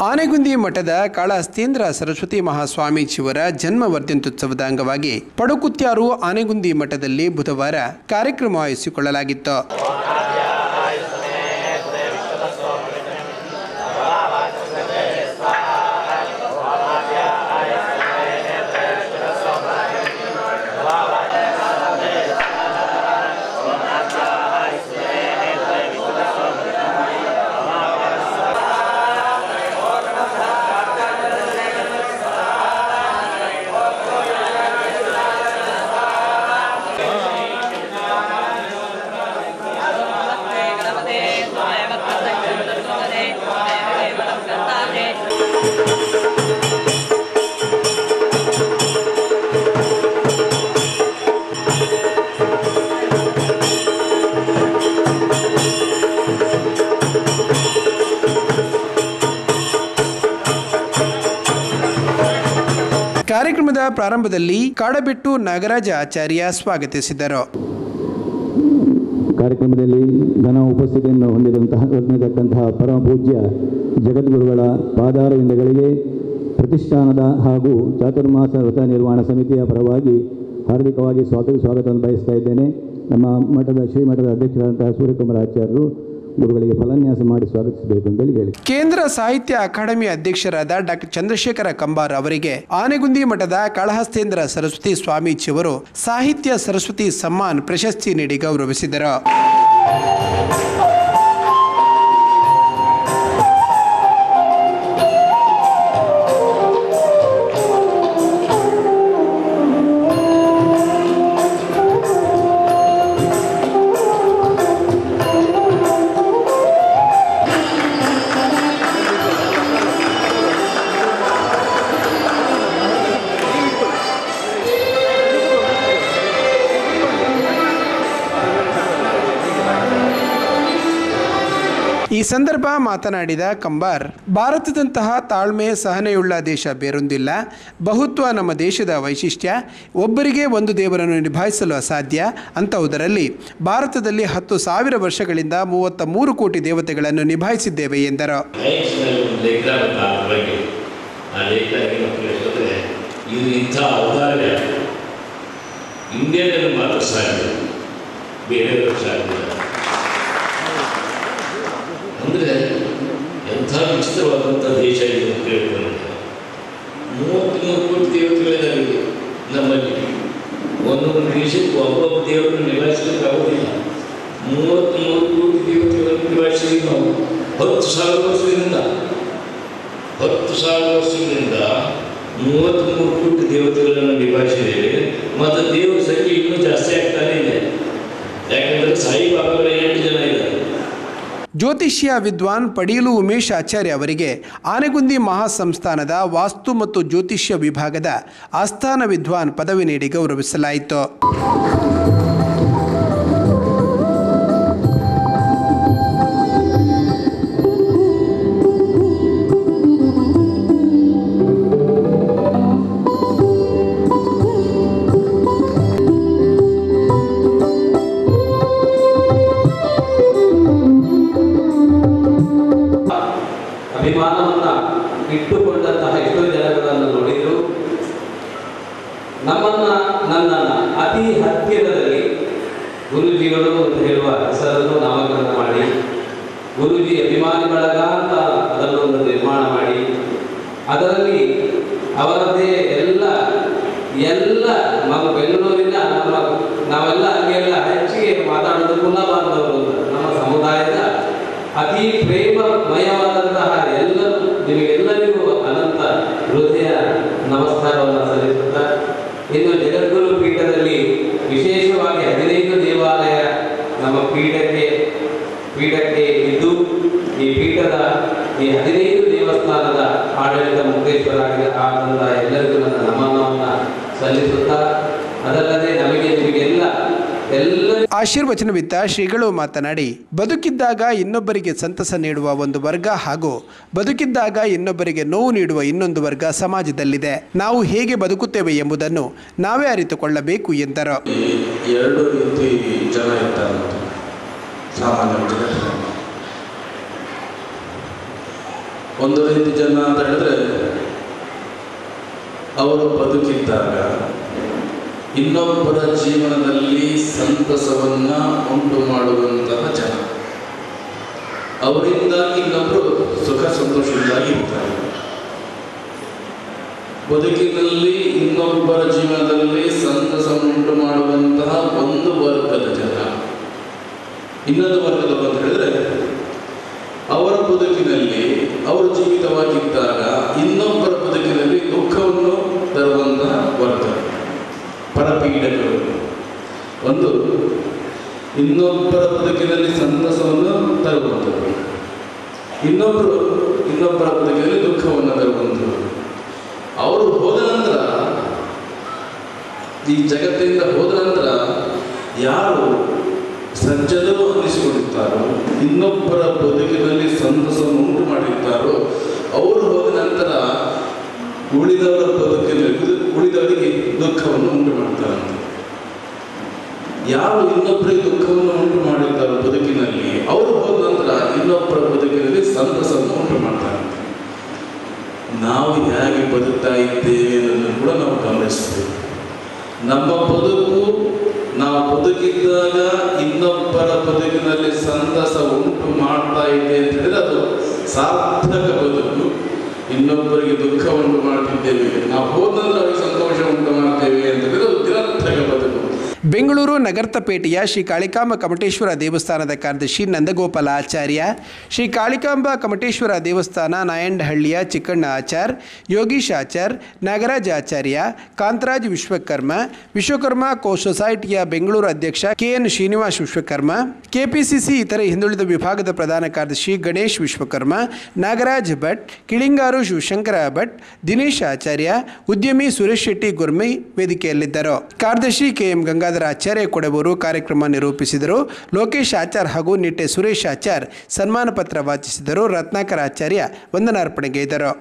ಆನೆಗುಂದಿ ಮಠದ ಕಾಳಹಸ್ತೇಂದ್ರ ಸರಸ್ವತಿ ಮಹಾಸ್ವಾಮೀಜಿಯವರ ಜನ್ಮ ವರ್ಧಂತ್ಯುತ್ಸವದ ಅಂಗವಾಗಿ ಪಡುಕುತ್ಯಾರು ಆನೆಗುಂದಿ ಮಠದಲ್ಲಿ ಬುಧವಾರ ಕಾರ್ಯಕ್ರಮ ಆಯೋಜಿಸಿಕೊಳ್ಳಲಾಗಿತ್ತು. ಕಾರ್ಯಕ್ರಮದ ಪ್ರಾರಂಭದಲ್ಲಿ ಕಾಡಬೆಟ್ಟು ನಾಗರಾಜ ಆಚಾರ್ಯ ಸ್ವಾಗತಿಸಿದರು. ಕಾರ್ಯಕ್ರಮದಲ್ಲಿ ಘನ ಉಪಸ್ಥಿತಿಯನ್ನು ಹೊಂದಿದಂತಹ ಪರಮ ಪೂಜ್ಯ ಜಗದ್ಗುರುಗಳ ಪಾದಾರವಿಂದಗಳಿಗೆ ಪ್ರತಿಷ್ಠಾನದ ಹಾಗೂ ಚಾತುರ್ಮಾಸ ವ್ರತ ನಿರ್ವಹಣ ಸಮಿತಿಯ ಪರವಾಗಿ ಹಾರ್ದಿಕವಾಗಿ ಸ್ವಾಗತವನ್ನು ಬಯಸ್ತಾ ಇದ್ದೇನೆ. ನಮ್ಮ ಮಠದ ಶ್ರೀಮಠದ ಅಧ್ಯಕ್ಷರಾದಂತಹ ಸೂರ್ಯಕುಮಾರ ಆಚಾರ್ಯರು ಗುರುಗಳಿಗೆ ಫಲನ್ಯಾಸ ಮಾಡಿ ಸ್ವಾಗತಿಸಬೇಕು ಅಂತ ಹೇಳಿ. ಕೇಂದ್ರ ಸಾಹಿತ್ಯ ಅಕಾಡೆಮಿ ಅಧ್ಯಕ್ಷರಾದ ಡಾಕ್ಟರ್ ಚಂದ್ರಶೇಖರ ಕಂಬಾರ್ ಅವರಿಗೆ ಆನೆಗುಂದಿ ಮಠದ ಕಾಳಹಸ್ತೇಂದ್ರ ಸರಸ್ವತಿ ಸ್ವಾಮೀಜಿಯವರು ಸಾಹಿತ್ಯ ಸರಸ್ವತಿ ಸಮ್ಮಾನ್ ಪ್ರಶಸ್ತಿ ನೀಡಿ ಗೌರವಿಸಿದರು. ಈ ಸಂದರ್ಭ ಮಾತನಾಡಿದ ಕಂಬಾರ್, ಭಾರತದಂತಹ ತಾಳ್ಮೆ ಸಹನೆಯುಳ್ಳ ದೇಶ ಬೇರೊಂದಿಲ್ಲ. ಬಹುತ್ವ ನಮ್ಮ ದೇಶದ ವೈಶಿಷ್ಟ್ಯ. ಒಬ್ಬರಿಗೆ ಒಂದು ದೇವರನ್ನು ನಿಭಾಯಿಸಲು ಅಸಾಧ್ಯ. ಅಂಥವುದರಲ್ಲಿ ಭಾರತದಲ್ಲಿ 10,000 ವರ್ಷಗಳಿಂದ 33 ಕೋಟಿ ದೇವತೆಗಳನ್ನು ನಿಭಾಯಿಸಿದ್ದೇವೆ ಎಂದರು. ಅಂದರೆ ಎಂಥ ವಿಚಿತ್ರವಾದಂಥ ದೇಶ ಇದೆ ಅಂತ ಹೇಳ್ತಾರೆ. 33 ಕೋಟಿ ದೇವತೆಗಳಿದ್ದಾವೆ ನಮ್ಮಲ್ಲಿ. ಒಂದೊಂದು ದೇಶಕ್ಕೆ ಒಬ್ಬೊಬ್ಬ ದೇವರನ್ನು ನಿಭಾಯಿಸಲಿಕ್ಕೆ ಆಗೋದಿಲ್ಲ. 33 ಕೋಟಿ ದೇವತೆಗಳನ್ನು ನಿಭಾಯಿಸಿದ್ದೀವಿ ನಾವು 10,000 ವರ್ಷದಿಂದ. 10,000 ವರ್ಷದಿಂದ 33 ಕೋಟಿ ದೇವತೆಗಳನ್ನು ನಿಭಾಯಿಸಿದ್ದೇವೆ. ಮತ್ತು ದೇವರ ಸಂಖ್ಯೆ ಇನ್ನೂ ಜಾಸ್ತಿ ಆಗ್ತಾನೆ ಇದೆ. ಯಾಕಂದರೆ ಸಾಯಿಬಾಬಾಗಳ 8 ಜನ ಇದ್ದಾರೆ. ಜ್ಯೋತಿಷ್ಯ ವಿದ್ವಾನ್ ಪಡೀಲು ಉಮೇಶ್ ಆಚಾರ್ಯ ಅವರಿಗೆ ಆನೆಗುಂದಿ ಮಹಾಸಂಸ್ಥಾನದ ವಾಸ್ತು ಮತ್ತು ಜ್ಯೋತಿಷ್ಯ ವಿಭಾಗದ ಆಸ್ಥಾನ ವಿದ್ವಾನ್ ಪದವಿ ನೀಡಿ ಗೌರವಿಸಲಾಯಿತು. ಅಭಿಮಾನವನ್ನ ಇಟ್ಟುಕೊಂಡಂತಹ ಎಷ್ಟೋ ಜನಗಳನ್ನು ನೋಡಿದ್ರು. ನನ್ನನ್ನು ಅತಿ ಹತ್ತಿರದಲ್ಲಿ ಗುರುಜಿಗಳು ಅಂತ ಹೇಳುವ ಹೆಸರನ್ನು ನಾಮಕರಣ ಮಾಡಿ, ಗುರುಜಿ ಅಭಿಮಾನಿ ಬಳಗ ಅಂತ ಅದನ್ನೊಂದು ನಿರ್ಮಾಣ ಮಾಡಿ, ಅದರಲ್ಲಿ ಅವರದ್ದೇ ಎಲ್ಲ ನಮ್ಮ ಬೆಂಗಳೂರಿನ ನಾವೆಲ್ಲ ಅಲ್ಲಿಯೆಲ್ಲ ಹೆಚ್ಚಿಗೆ ಮಾತಾಡೋದು ಪುನಃ ಬಾಂಧವರು ನಮ್ಮ ಸಮುದಾಯದ ಅತಿ ಪ್ರೇಮಮಯವಾದಂತಹ ನಿಮಗೆಲ್ಲರಿಗೂ ಅನಂತ ಹೃದಯ ನಮಸ್ಕಾರವನ್ನು ಸಲ್ಲಿಸುತ್ತಾ, ಇನ್ನು ಜಗದ್ಗುರು ಪೀಠದಲ್ಲಿ ವಿಶೇಷವಾಗಿ 15 ದೇವಾಲಯ ನಮ್ಮ ಪೀಠಕ್ಕೆ ಇದ್ದು, ಈ ಪೀಠದ ಈ 15 ದೇವಸ್ಥಾನದ ಆಡಳಿತ ಮುಖ್ಯಸ್ಥರಾದಂಥ ಎಲ್ಲರಿಗೂ ನನ್ನ ನಮನವನ್ನು ಸಲ್ಲಿಸುತ್ತಾ, ಅದಲ್ಲದೆ ನಿಮಗೆಲ್ಲ ಆಶೀರ್ವಚನವಿದ್ದ ಶ್ರೀಗಳು ಮಾತನಾಡಿ, ಬದುಕಿದ್ದಾಗ ಇನ್ನೊಬ್ಬರಿಗೆ ಸಂತಸ ನೀಡುವ ಒಂದು ವರ್ಗ ಹಾಗೂ ಬದುಕಿದ್ದಾಗ ಇನ್ನೊಬ್ಬರಿಗೆ ನೋವು ನೀಡುವ ಇನ್ನೊಂದು ವರ್ಗ ಸಮಾಜದಲ್ಲಿದೆ. ನಾವು ಹೇಗೆ ಬದುಕುತ್ತೇವೆ ಎಂಬುದನ್ನು ನಾವೇ ಅರಿತುಕೊಳ್ಳಬೇಕು ಎಂದರು. ಎರಡು ರೀತಿ ಜನ ಇರ್ತಾರೆ ಸಾಮಾನ್ಯ ಜಗತ್ತಿನಲ್ಲಿ. ಒಂದು ರೀತಿ ಜನ ಅಂತ ಹೇಳಿದ್ರೆ ಅವರು ಬದುಕಿದ್ದಾಗ ಇನ್ನೊಬ್ಬರ ಜೀವನದಲ್ಲಿ ಸಂತಸವನ್ನ ಉಂಟು ಮಾಡುವಂತಹ ಜನ, ಅವರಿಂದಾಗಿ ಇನ್ನೊಬ್ಬರು ಸುಖ ಸಂತೋಷದಿಂದಾಗಿ ಇರ್ತಾರೆ. ಬದುಕಿನಲ್ಲಿ ಇನ್ನೊಬ್ಬರ ಜೀವನದಲ್ಲಿ ಸಂತಸ ಉಂಟು ಮಾಡುವಂತಹ ಒಂದು ವರ್ಗದ ಜನ. ಇನ್ನೊಂದು ವರ್ಗದವರು ಅಂತ ಹೇಳಿದ್ರೆ ಅವರ ಬದುಕಿನಲ್ಲಿ ಅವರು ಜೀವಿತವಾಗಿದ್ದಾಗ ಇನ್ನೊಬ್ಬರ ಬದುಕಿನಲ್ಲಿ ದುಃಖವನ್ನು ತರುವಂತಹ ವರ್ಗ, ಪರಪೀಡಕರು. ಒಂದು ಇನ್ನೊಬ್ಬರ ಬದುಕಿನಲ್ಲಿ ಸಂತಸವನ್ನು ತರುವಂಥದ್ದು, ಇನ್ನೊಬ್ಬರ ಬದುಕಿನಲ್ಲಿ ದುಃಖವನ್ನು ತರುವಂಥದ್ದು. ಅವರು ಹೋದ ನಂತರ, ಈ ಜಗತ್ತಿನಿಂದ ಹೋದ ನಂತರ ಯಾರು ಸಜ್ಜನರು ಅನ್ನಿಸಿಕೊಂಡಿರ್ತಾರೋ, ಇನ್ನೊಬ್ಬರ ಬದುಕಿನಲ್ಲಿ ಸಂತಸವನ್ನು ಉಂಟು ಮಾಡಿರ್ತಾರೋ, ಅವರು ಹೋದ ನಂತರ ಉಳಿದವರಿಗೆ ದುಃಖವನ್ನು ಉಂಟು ಮಾಡ್ತಾರಂತೆ. ಯಾರು ಇನ್ನೊಬ್ಬರಿಗೆ ದುಃಖವನ್ನು ಉಂಟು ಮಾಡಿರ್ತಾರೋ ಬದುಕಿನಲ್ಲಿ, ಅವರು ಹೋದ ನಂತರ ಇನ್ನೊಬ್ಬರ ಬದುಕಿನಲ್ಲಿ ಸಂತಸವನ್ನು ಉಂಟು ಮಾಡ್ತಾರಂತೆ. ನಾವು ಹೇಗೆ ಬದುಕ್ತಾ ಇದ್ದೇವೆ ಅನ್ನೋದನ್ನು ಕೂಡ ನಾವು ಗಮನಿಸ್ತೇವೆ. ನಮ್ಮ ಬದುಕು, ನಾವು ಬದುಕಿದ್ದಾಗ ಇನ್ನೊಬ್ಬರ ಬದುಕಿನಲ್ಲಿ ಸಂತಸ ಉಂಟು ಮಾಡ್ತಾ ಇದೆ ಅಂತ ಹೇಳಿದ್ರೆ ಅದು ಸಾರ್ಥಕ ಬದುಕು. ಇನ್ನೊಬ್ಬರಿಗೆ ದುಃಖ ಉಂಟು ಮಾಡ್ತಿದ್ದೇವೆ, ನಾವು ಹೋದ ನಂತರ ಅವರಿಗೆ ಸಂತೋಷ ಉಂಟು ಮಾಡ್ತೇವೆ ಅಂತ ಹೇಳಿದ್ರೆ ಅದು ನಿರರ್ಥಕ ಬದುಕು. ಬೆಂಗಳೂರು ನಗರ್ತಪೇಟೆಯ ಶ್ರೀ ಕಾಳಿಕಾಂಬ ಕಮಟೇಶ್ವರ ದೇವಸ್ಥಾನದ ಕಾರ್ಯದರ್ಶಿ ನಂದಗೋಪಾಲ ಆಚಾರ್ಯ, ಶ್ರೀ ಕಾಳಿಕಾಂಬ ಕಮಟೇಶ್ವರ ದೇವಸ್ಥಾನ ನಾಯಂಡಹಳ್ಳಿಯ ಚಿಕ್ಕಣ್ಣ ಆಚಾರ್, ಯೋಗೀಶ್ ಆಚಾರ್, ನಾಗರಾಜ್ ಆಚಾರ್ಯ, ಕಾಂತರಾಜ್ ವಿಶ್ವಕರ್ಮ ಕೋ ಸೊಸೈಟಿಯ ಬೆಂಗಳೂರು ಅಧ್ಯಕ್ಷ KN ಶ್ರೀನಿವಾಸ್ ವಿಶ್ವಕರ್ಮ, ಕೆಪಿಸಿಸಿ ಇತರೆ ಹಿಂದುಳಿದ ವಿಭಾಗದ ಪ್ರಧಾನ ಕಾರ್ಯದರ್ಶಿ ಗಣೇಶ್ ವಿಶ್ವಕರ್ಮ, ನಾಗರಾಜ್ ಭಟ್, ಕಿಳಿಂಗಾರು ಶಿವಶಂಕರ ಭಟ್, ದಿನೇಶ್ ಆಚಾರ್ಯ, ಉದ್ಯಮಿ ಸುರೇಶ್ ಶೆಟ್ಟಿ ಗುರ್ಮಿ ವೇದಿಕೆಯಲ್ಲಿದ್ದರು. ಕಾರ್ಯದರ್ಶಿ KM ಗಂಗಾಧರ ಆಚಾರ್ಯ ಕೊಡಬೂರು ಕಾರ್ಯಕ್ರಮ ನಿರೂಪಿಸಿದರು. ಲೋಕೇಶ್ ಆಚಾರ್ ಹಾಗೂ ನಿಟ್ಟೆ ಸುರೇಶ್ ಆಚಾರ್ ಸನ್ಮಾನ ಪತ್ರ ವಾಚಿಸಿದರು. ರತ್ನಾಕರ್ ಆಚಾರ್ಯ ವಂದನಾರ್ಪಣೆಗೈದರು.